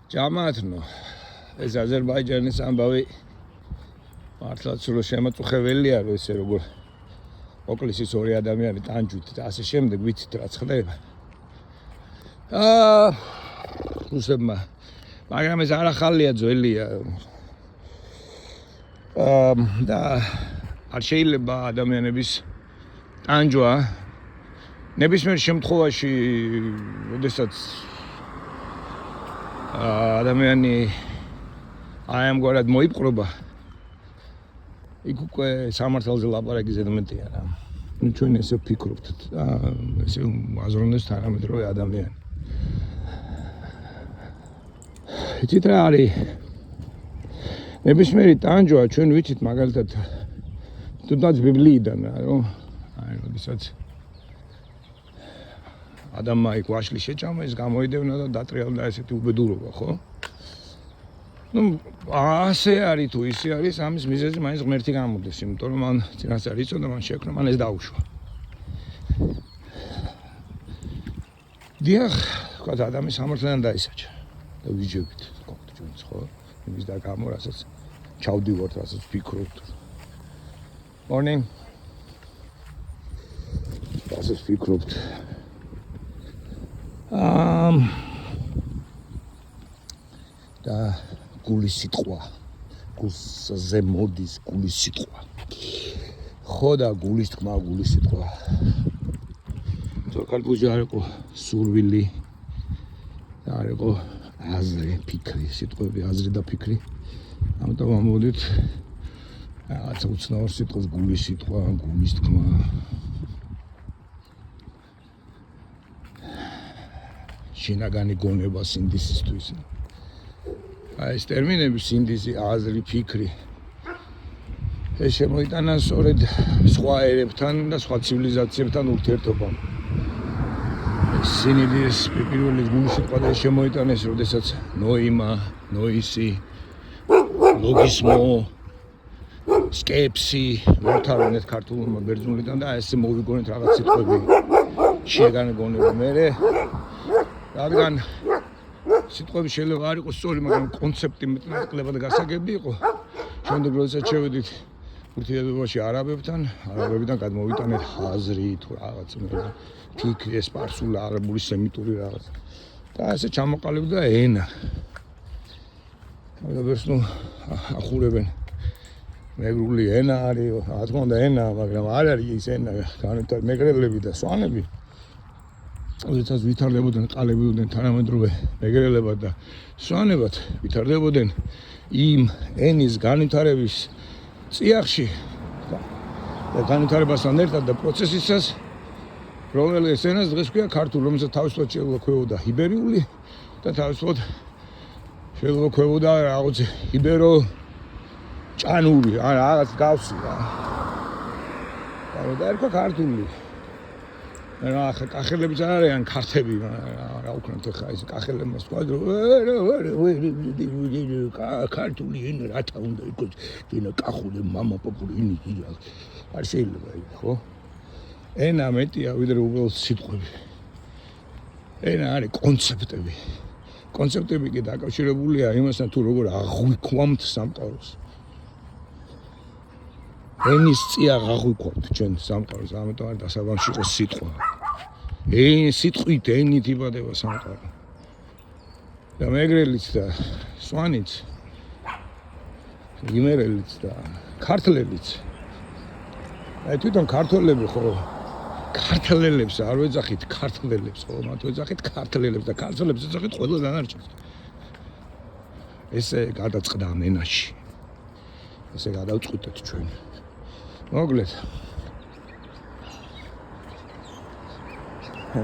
ჯამათნო ეს აზერბაიჯანის ამბავი მართლაც სულ შემაწუხებელია რომ ესე როგორ ოკლის ის ორი ადამიანი ტანჯვით და ასე შემდეგ ვიცით რაც ხდება რუსებმა მაგრამ ეს არ ახალია ძველია და არ შეიძლება ადამიანების ტანჯვა ნებისმიერ შემთხვევაში როდესაც ადამიანი აი ამგვარად მოიპყრობა იქ უკვე სამართალზე ლაპარაკი ზედმეტია რა ნუ ჩვენ ესე ვფიქრობთ და ესე აზროვნებს თანამედროვე ადამიანი იცით რა არის ნებისმიერი ტანჯვა ჩვენ ვიცით მაგალითად თუნდაც ბიბლიიდან რომ აი როდესაც ადამიანმა იქ ვაშლი შეჭამა ის გამოიდევნა და დატრიალდა ესეთი უბედურობა ხო ну ასე არის თუ ისე არის ამის მიზეზი მაინც ღმერთი გამოდის იმიტომ რომ მან წინასწარ იცოდა მან შეექმნა მან ეს დაუშვა დიახ თქვა ადამიანის სამართლიდან დაისაჯა და ვიჯებით თქვა ჩვენც ხო იმის და გამო რასაც ჩავდივართ რასაც ვფიქრობთ morning რასაც ვფიქრობთ და გულის სიტყვა გულზე მოდის გულის სიტყვა ხო და გულის თქმა გულის სიტყვა თორქალბუჯი არ იყო სურვილი არ იყო აზრი ფიქრი სიტყვები აზრი და ფიქრი ამიტომ ამოდით რაღაც უცნაურ სიტყვას გულის სიტყვა გულის თქმა შინაგანი გონება სინდისისთვის აი ეს ტერმინები სინდისი აზრი ფიქრი ეს შემოიტანა სწორედ სხვა ერებთან და სხვა ცივილიზაციებთან ურთიერთობამ სინიდის პირველი გულის სიტყვა და შემოიტანეს როდესაც ნოიმა ნოისი ლოგისმო სკეპსი მოთავრენეთ ქართულმა ბერძნულიდან და ესე მოვიგონეთ რაღაც სიტყვები შინაგანი გონება მერე რადგან სიტყვები შეიძლება არ იყოს სწორი, მაგრამ კონცეპტი მეტნაკლებად გასაგები იყო. შემდეგ როდესაც შევედით ურთიერთობაში არაბებიდან გადმოვიტანეთ აზრი თუ რაღაც ფიქრი ეს სპარსული არაბული სემიტური რაღაც. და ასე ჩამოყალიბდა ენა. ალბათ ნუ ახურებენ მეგრული ენა არის, რა თქმა უნდა ენა, მაგრამ არ არის ის ენა, განვითარ მეგრელები და სვანები. როდესაც ვითარდებოდნენ ყალებიდნენ თანამედროვე მეგრელებად და სვანებად ვითარდებოდნენ იმ ენის განვითარების წიაღში და განვითარებასთან ერთად და პროცესისას რომელიც ენას დღეს ქვია ქართული რომელსაც თავისუფლად შეიძლება ქვევოდა იბერიული და თავისუფლად შეიძლება ქვევოდა რაღაც იბერო ჭანური ან რაღაც გავსი რა და ერქვა ქართული რა კახელებიც არ არიან ქართები რა უკრათ ხა ეს კახელებმა თქვა ქართული ენა რათა უნდა იყოს ენა კახული მამა პოპული ინი არ შეიძლება იქ ხო ენა მეტია ვიდრე უბრალოდ სიტყვები ენა არის კონცეპტები კი დაკავშირებულია იმასთან თუ როგორ აღვიქვამთ სამყაროს ენის წიაღ აღვიქვამთ ჩვენ სამყაროს ამიტომ არის დასაბამში იყოს სიტყვა სიტყვით ენით იბადება სამყარო და მეგრელიც და სვანიც იმერელიც და ქართლებიც აი თვითონ ქართველები ხო ქართლელებს არ ვეძახით ქართლელებს ხო მათ ვეძახით ქართლელებს და ქართლებს ვეძახით ყველა დანარჩენს ესე გადაწყდა ამ ენაში ესე გადავწყვიტეთ ჩვენ მოკლედ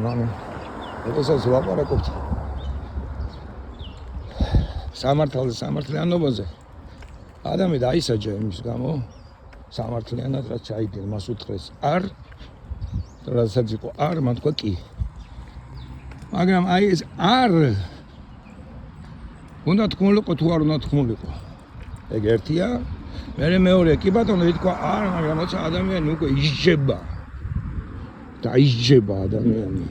მამი როდესაც ვაპარაკობთ სამართლიანობაზე ადამი დაისაჯა იმის გამო სამართლიანად რაც ჩაიდგა მას უთხრეს არ როდესაც იყო არ მან თქვა კი მაგრამ აი ეს არ უნდა თქმულიყო თუ არ უნდა თქმულიყო ეგ ერთია მერე მეორე კი ბატონო ითქვა არ მაგრამ როცა ადამიანი უკვე ისჯება და ისჯება ადამიანი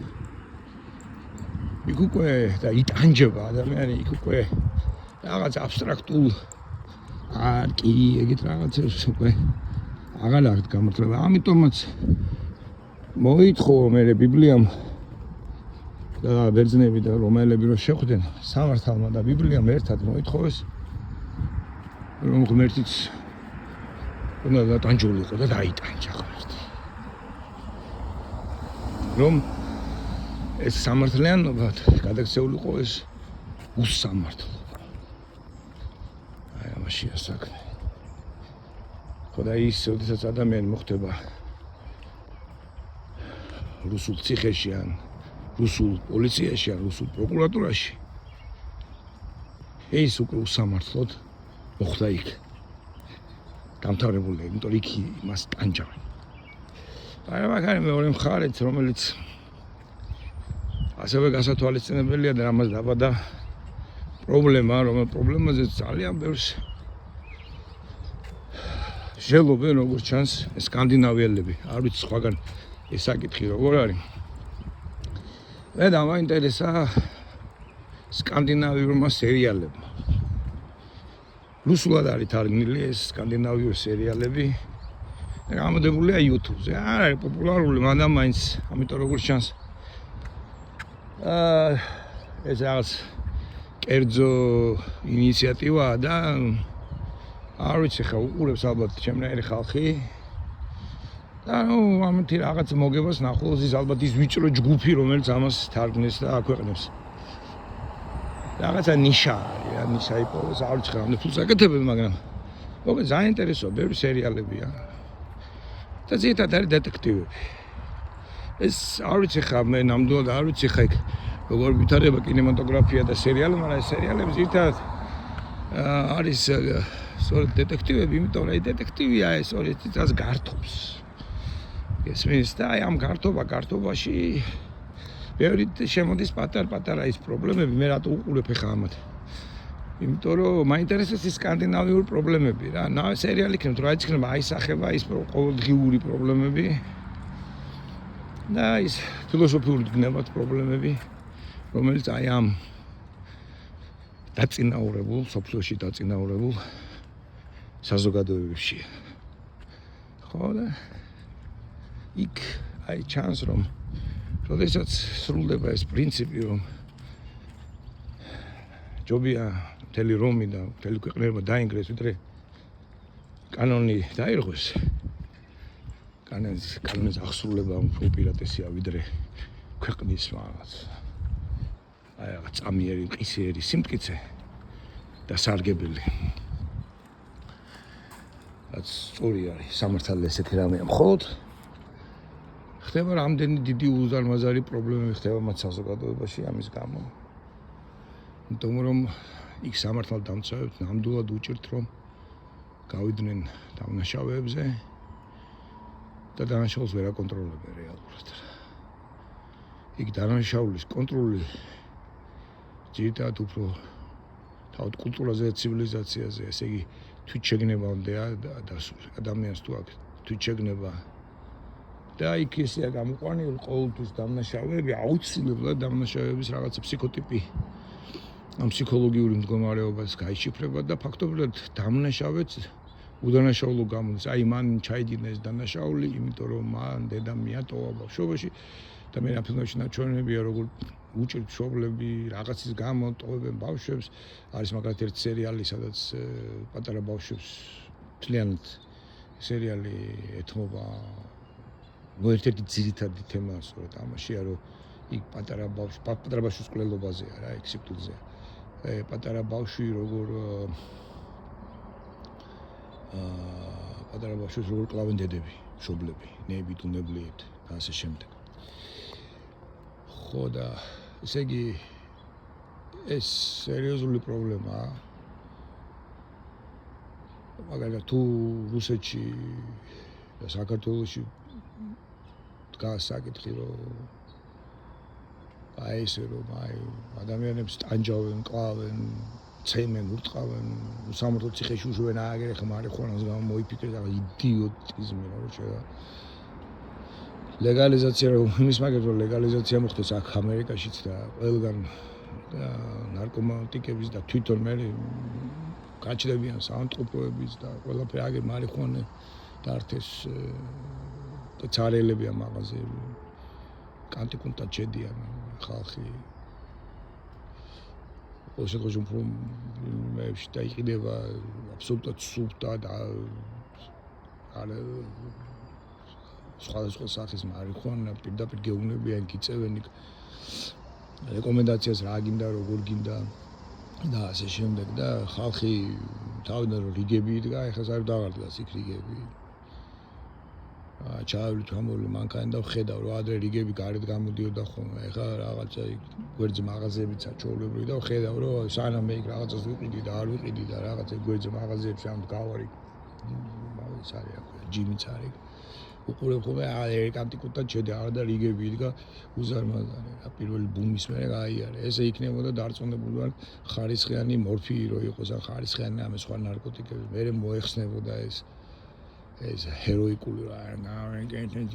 იქ უკვე და იტანჯება ადამიანი, იქ უკვე რაღაც აბსტრაქტულ არკი, ეგეთ რაღაცებს უკვე აღარ აქვს გამართლება. ამიტომაც მოითხოვა მე ბიბლიამ და ბერძნები და რომაელები რომ შეხვდნენ სამართალმა და ბიბლიამ ერთად მოითხოვეს რომ ღმერთიც უნდა დატანჯულიყო და დაიტანჯა ღმერთი. რომ ეს სამართლიანობა გადაქცეულიყო ეს უსამართლო. აი ამაშია საქმე. ხოდა ის როდესაც ადამიანი მოხდება რუსულ ციხეში ან რუსულ პოლიციაში ან რუსულ პროკურატურაში ეს უკვე უსამართლოდ მოხდა იქ დამთავრებული, იმიტომ რომ იქ იმას ტანჯავენ. აი მაგარი მეორე მხარეც რომელიც ასევე გასათვალისწინებელია და ამას დაბადა პრობლემა, რომელიც პრობლემაზე ძალიან ბევრს ჟელობენ როგორც ჩანს სკანდინავიელები. არ ვიცი სხვაგან ეს საკითხი როგორ არის. მე დამაინტერესა სკანდინავიურმა სერიალებმა. რუსულად არის თარგმნილი ეს სკანდინავიური სერიალები. გამოდებულია YouTube-ზე. არ არის პოპულარული, მაგრამ მაინც ამიტომ როგორც ჩანს ეს რაღაც კერძო ინიციატივაა და არ ვიცი ხა უყურებს ალბათ ჩემნაირი ხალხი და ამითი რაღაც მოგებას ნახულოს ის ალბათ ის ვიწრო ჯგუფი რომელიც ამას თარგმნეს და აქვეყნებს რაღაცა ნიშა არის, ნიშა იპოვეს, არ ვიცი ხა ამდენ ფულს აკეთებენ, მაგრამ მოგე ძალიან ინტერესოა, ბევრი სერიალებია და ზედმეტად არის დეტექტივები. ეს არ ვიცი ხა მე ნამდვილად არ ვიცი ხა იქ როგორ ვითარდება კინემატოგრაფია და სერიალი, მაგრამ ეს სერიალები ზედმეტად არის სწორედ დეტექტივები, იმიტომ რომ დეტექტივია ეს სწორედ გართობს. ესმის და აი ამ გართობაში ბევრი შემოდის პატარ-პატარა ის პრობლემები, მე რატო უყურებ ხა ამათ. იმიტომ რომ მაინტერესებს ის სკანდინავიური პრობლემები რა. სერიალი იქნება, თუ რაც იქნება აისახება ის ყოველდღიური პრობლემები და ის ფილოსოფიური გნებად პრობლემები, რომელიც აი ამ დაწინაურებულ, სოფლიოში დაწინაურებულ საზოგადოებებშია. ხო და იქ აი ჩანს რომ როდესაც სრულდება ეს პრინციპი რომ ჯობია მთელი რომი და მთელი ქვეყნებმა დაინგრეს ვიდრე კანონი დაირღვეს. კანონის აღსრულება უფრო უპირატესია ვიდრე ქვეყნის რაღაც აი რაღაც წამიერი, მყისიერი სიმტკიცე და სარგებელი. რაც სწორი არის, სამართალია ესეთი რამეა. მხოლოდ ხდება რამდენი დიდი უზარმაზარი პრობლემები ხდება მათ საზოგადოებაში ამის გამო. იმიტომ რომ იქ სამართალდამცავებს ნამდვილად უჭირთ რომ გავიდნენ დამნაშავეებზე და დანაშაულს ვერ აკონტროლებენ რეალურად. იქ დანაშაულის კონტროლი ძირითადად უფრო თავად კულტურაზე და ცივილიზაციაზე, ესე იგი თვითშეგნებამდეა დასული. ადამიანს თუ აქვს თვითშეგნება და იქ ისეა გამოყვანილი ყოველთვის დამნაშავეები, აუცილებლად დამნაშავეების რაღაცა ფსიქოტიპი ამ ფსიქოლოგიური მდგომარეობას გაიშიფრება და ფაქტობრივად დამნაშავეც უდანაშაულო გამოდის. აი მან ჩაიდინა ეს დანაშაული, იმიტომ რომ მან დედა მიატოვა ბავშვობაში და მე რა ფილმებში ნაჩვენებია როგორ უჭირთ მშობლები რაღაცის გამო ტოვებენ ბავშვებს. არის მაგალითად ერთი სერიალი, სადაც პატარა ბავშვებს მთლიანად სერიალი ეთმობა ერთ-ერთი ძირითადი თემა სწორედ ამაშია, რომ იქ პატარა ბავშვის კვლელობაზეა რა, იქ სიკვდილზეა. პატარა ბავშვი როგორ პატარა ბავშვს როგორ კლავენ დედები, მშობლები, ნეებით, უნებლიეთ და ასე შემდეგ. ხო და ესე იგი ეს სერიოზული პრობლემაა. მაგალითად თუ რუსეთში და საქართველოში დგას საკითხი რომ აი ესე რომ აი ადამიანებს ტანჯავენ, კლავენ, ცემენ, ურტყავენ, სამართლო ციხეში უშვენ აგერ ხა მარიხუანას გამო მოიფიქრეს რაღაც იდიოტიზმი რა შეიძლება. ლეგალიზაცია იმის მაგალითად რომ ლეგალიზაცია მოხდეს აქ ამერიკაშიც და ყველგან ნარკომანტიკების და თვითონ მე გაჩნდებიან საავადმყოფოების და ყველაფერი აგერ მარიხუანა დარტეს და ცარიელებია მაღაზიები კანტიკუნტად შედიან ხალხი ყოველ შემთხვევაში უფრო მეებში დაიყიდება აბსოლუტურად სუფთა და არა სხვადასხვა სახის მარიხუანა პირდაპირ გეუნებიან გიწევენ რეკომენდაციას რა გინდა როგორ გინდა და ასე შემდეგ და ხალხი თავიდან რომ რიგები იდგა ეხლა საერთოდ აღარ დგას იქ რიგები ჩავივლით ამოვლი მანქანა და ვხედავ რომ ადრე რიგები გარეთ გამოდიოდა ხოლმე ეხლა რაღაცა გვერდზე მაღაზიებიც საჩვეულებრივი და ვხედავ რომ სანამ მე იქ რაღაცას ვიყიდი და არ ვიყიდი და რაღაცა გვერდზე მაღაზიებში ამ გავარი ის არის აქ ჯიმიც არის უყურებ ხოლმე კანტიკუნტად შედი არა და რიგები იდგა უზარმაზარი რა პირველი ბუმის მერე გაიარე ესე იქნებოდა დარწმუნებული ვარ ხარისხიანი მორფიი რო იყოს ან ხარისხიანი ამ სხვა ნარკოტიკები მერე მოეხსნებოდა ეს ჰეროიკული რა გამეკეთეთ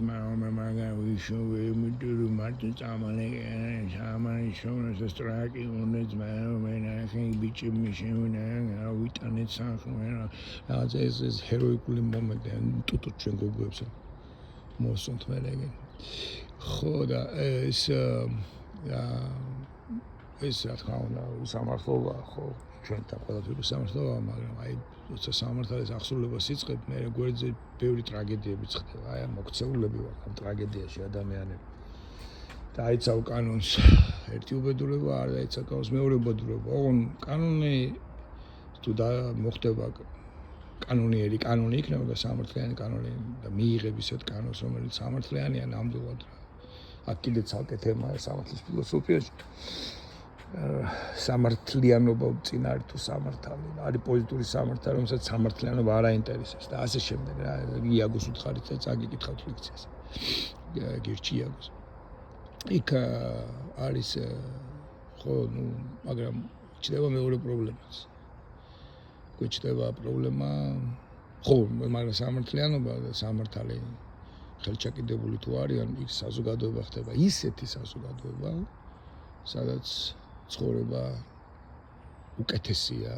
მაგა ვიშოვე მიტური მარტო წამალე შამანი შოვნეს სტრაკი უნეც მე ნახე ბიჭი მიშევნა რა ვიტანეთ სახმე რა ეს ჰეროიკული მომენტი ტუტუ ჩვენ გოგოებს მოსუნთ მე რეგენ ხო და ეს რა თქმა უნდა სამართლობა ხო ჩვენთან ყველაფერი სამართლობა მაგრამ აი როცა სამართლის აღსრულებას იწყებ მე გვერდზე ბევრი ტრაგედიები ხდება აი ამ მოქცეულები ვარ ამ ტრაგედიაში ადამიანები და აიცავ კანონს ერთი უბედურება არ დაიცავ კანონს მეორე უბედურება ოღონ კანონი თუ და მოხდება კანონიერი კანონი იქნება და სამართლიანი კანონი და მიიღებ ისეთ კანონს რომელიც სამართლიანია ნამდვილად აქ კიდე ცალკე თემაა სამართლის ფილოსოფიაში სამართლიანობა წინ არის თუ სამართალი არის პოზიტიური სამართალი რომელსაც სამართლიანობა არ აინტერესებს და ასე შემდეგ რა იაგოს უთხარით და წაგიკითხავთ ლექციას გირჩი იაგოს იქ არის ხო ნუ მაგრამ ჩდება მეორე პრობლემაც გვეჭდება პრობლემა ხო მაგრამ სამართლიანობა და სამართალი ხელჩაკიდებული თუ არიან იქ საზოგადოება ხდება ისეთი საზოგადოება სადაც ცხოვრება უკეთესია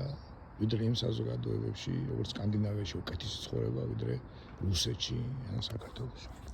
ვიდრე იმ საზოგადოებებში როგორც სკანდინავიაში უკეთესი ცხოვრება ვიდრე რუსეთში ან საქართველოში